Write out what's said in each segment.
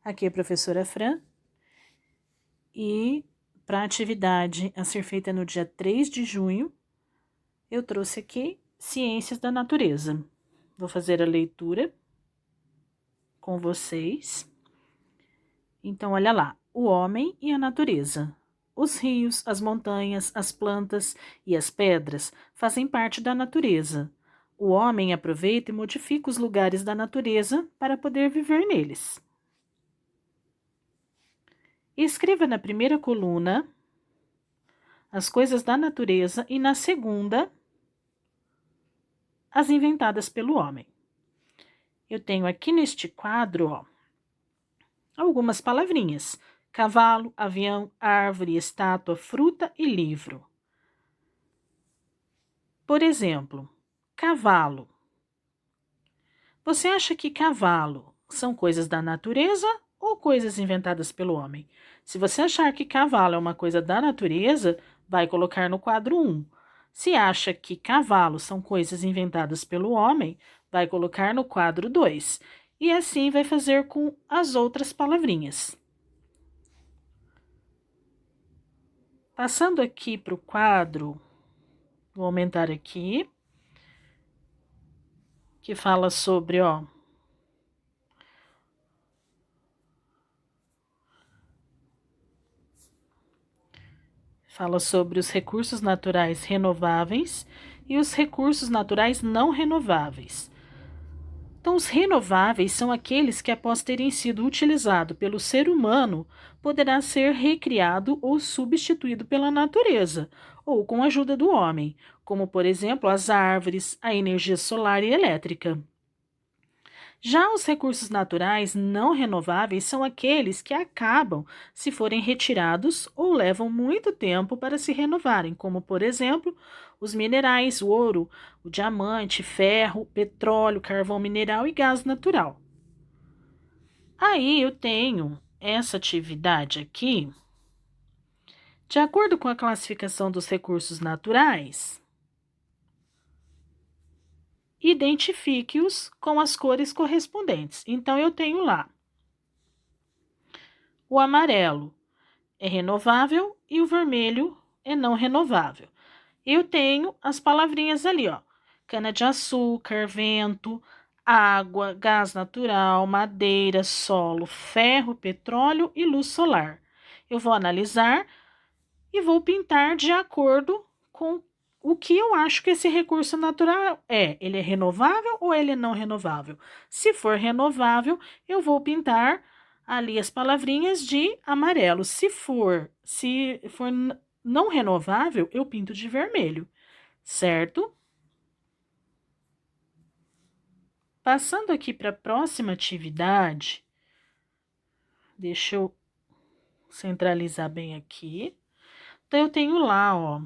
Aqui é a professora Fran e para a atividade a ser feita no dia 3 de junho, eu trouxe aqui Ciências da Natureza. Vou fazer a leitura com vocês. Então, olha lá, o homem e a natureza. Os rios, as montanhas, as plantas e as pedras fazem parte da natureza. O homem aproveita e modifica os lugares da natureza para poder viver neles. Escreva na primeira coluna as coisas da natureza e na segunda, as inventadas pelo homem. Eu tenho aqui neste quadro, ó, algumas palavrinhas: cavalo, avião, árvore, estátua, fruta e livro. Por exemplo, cavalo. Você acha que cavalo são coisas da natureza ou coisas inventadas pelo homem? Se você achar que cavalo é uma coisa da natureza, vai colocar no quadro 1. Se acha que cavalos são coisas inventadas pelo homem, vai colocar no quadro 2. E assim vai fazer com as outras palavrinhas. Passando aqui para o quadro, vou aumentar aqui, que fala sobre, ó, fala sobre os recursos naturais renováveis e os recursos naturais não renováveis. Então, os renováveis são aqueles que, após terem sido utilizados pelo ser humano, poderá ser recriado ou substituído pela natureza, ou com a ajuda do homem, como, por exemplo, as árvores, a energia solar e elétrica. Já os recursos naturais não renováveis são aqueles que acabam se forem retirados ou levam muito tempo para se renovarem, como, por exemplo, os minerais, o ouro, o diamante, ferro, petróleo, carvão mineral e gás natural. Aí eu tenho essa atividade aqui, de acordo com a classificação dos recursos naturais. Identifique-os com as cores correspondentes. Então, eu tenho lá o amarelo é renovável e o vermelho é não renovável. Eu tenho as palavrinhas ali, ó: cana-de-açúcar, vento, água, gás natural, madeira, solo, ferro, petróleo e luz solar. Eu vou analisar e vou pintar de acordo com o que eu acho que esse recurso natural é. Ele é renovável ou ele é não renovável? Se for renovável, eu vou pintar ali as palavrinhas de amarelo. Se for não renovável, eu pinto de vermelho, certo? Passando aqui para a próxima atividade, deixa eu centralizar bem aqui. Então, eu tenho lá, ó,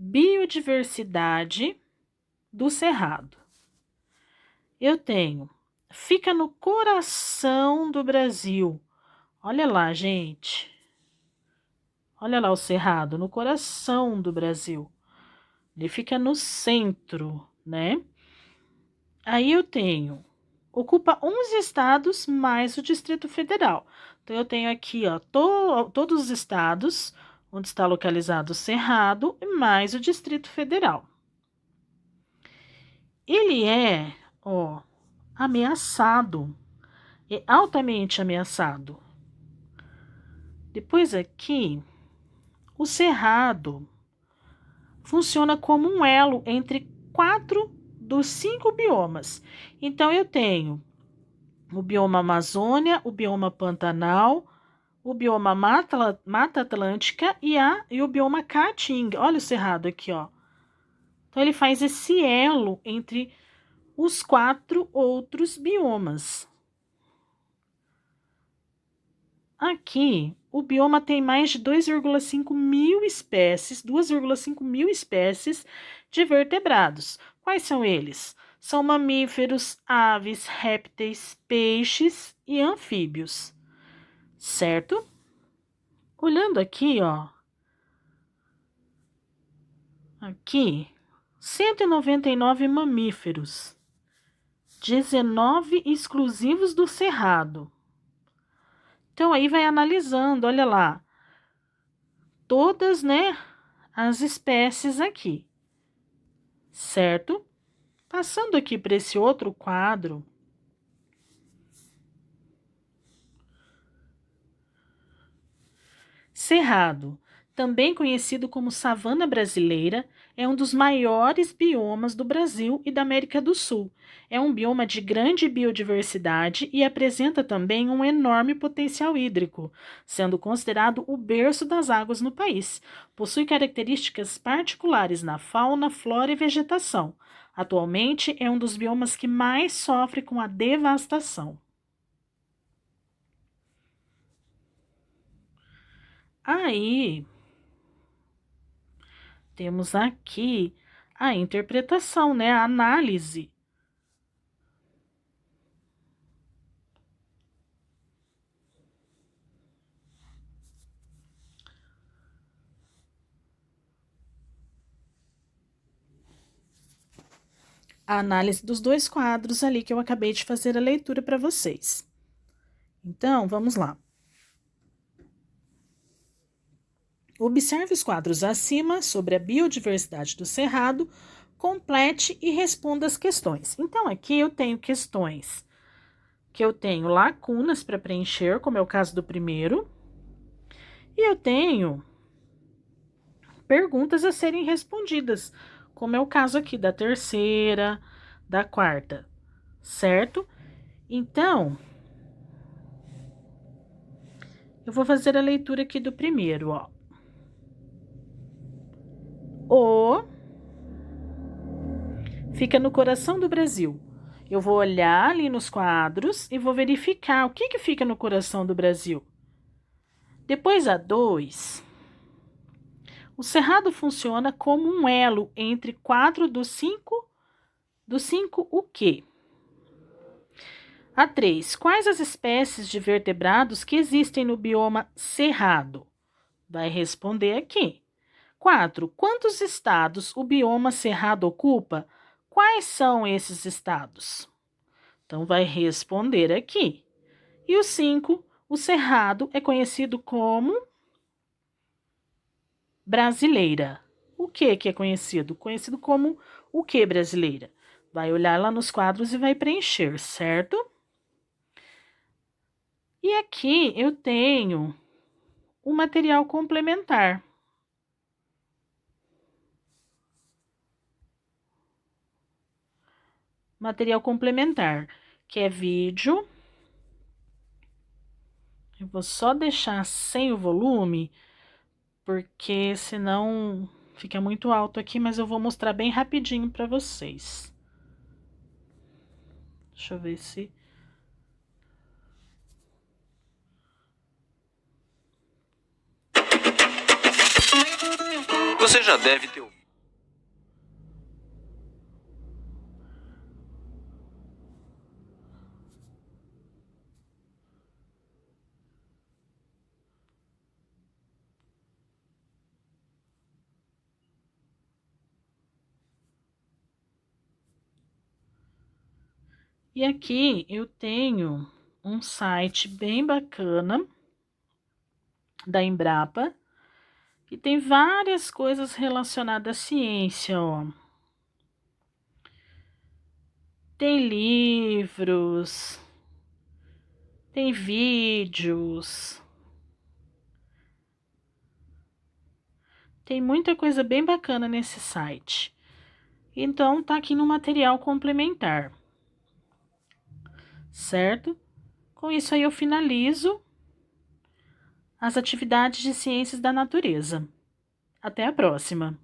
biodiversidade do Cerrado. Eu tenho, fica no coração do Brasil. Olha lá, gente. Olha lá o Cerrado, no coração do Brasil. Ele fica no centro, né? Aí eu tenho, ocupa 11 estados mais o Distrito Federal. Então, eu tenho aqui, ó, todos os estados onde está localizado o Cerrado e mais o Distrito Federal. Ele é, ó, ameaçado, é altamente ameaçado. Depois aqui, o cerrado funciona como um elo entre 4 dos 5 biomas. Então, eu tenho o bioma Amazônia, o bioma Pantanal, o bioma Mata Atlântica e o bioma Caatinga. Olha o cerrado aqui, ó. Então, ele faz esse elo entre os 4 outros biomas. Aqui, o bioma tem mais de 2,5 mil espécies, 2,5 mil espécies de vertebrados. Quais são eles? São mamíferos, aves, répteis, peixes e anfíbios, certo? Olhando aqui, ó, aqui, 199 mamíferos. 19 exclusivos do Cerrado. Então, aí vai analisando, olha lá, todas, né, as espécies aqui, certo? Passando aqui para esse outro quadro, Cerrado, também conhecido como savana brasileira, é um dos maiores biomas do Brasil e da América do Sul. É um bioma de grande biodiversidade e apresenta também um enorme potencial hídrico, sendo considerado o berço das águas no país. Possui características particulares na fauna, flora e vegetação. Atualmente é um dos biomas que mais sofre com a devastação. Aí, temos aqui a interpretação, né? A análise. A análise dos dois quadros ali que eu acabei de fazer a leitura para vocês. Então, vamos lá. Observe os quadros acima sobre a biodiversidade do Cerrado, complete e responda as questões. Então, aqui eu tenho questões que eu tenho lacunas para preencher, como é o caso do primeiro, e eu tenho perguntas a serem respondidas, como é o caso aqui da terceira, da quarta, certo? Então, eu vou fazer a leitura aqui do primeiro, ó. O fica no coração do Brasil. Eu vou olhar ali nos quadros e vou verificar o que fica no coração do Brasil. Depois a 2, o cerrado funciona como um elo entre 4 dos 5, o quê? A 3, quais as espécies de vertebrados que existem no bioma cerrado? Vai responder aqui. 4, quantos estados o bioma cerrado ocupa? Quais são esses estados? Então, vai responder aqui. E o 5, o cerrado é conhecido como brasileira. O que é conhecido? Conhecido como o que brasileira? Vai olhar lá nos quadros e vai preencher, certo? E aqui eu tenho o material complementar. Material complementar, que é vídeo. Eu vou só deixar sem o volume, porque senão fica muito alto aqui, mas eu vou mostrar bem rapidinho para vocês. Deixa eu ver se... Você já deve ter ouvido. E aqui eu tenho um site bem bacana da Embrapa, que tem várias coisas relacionadas à ciência, ó. Tem livros, tem vídeos, tem muita coisa bem bacana nesse site. Então, tá aqui no material complementar, certo? Com isso aí eu finalizo as atividades de ciências da natureza. Até a próxima!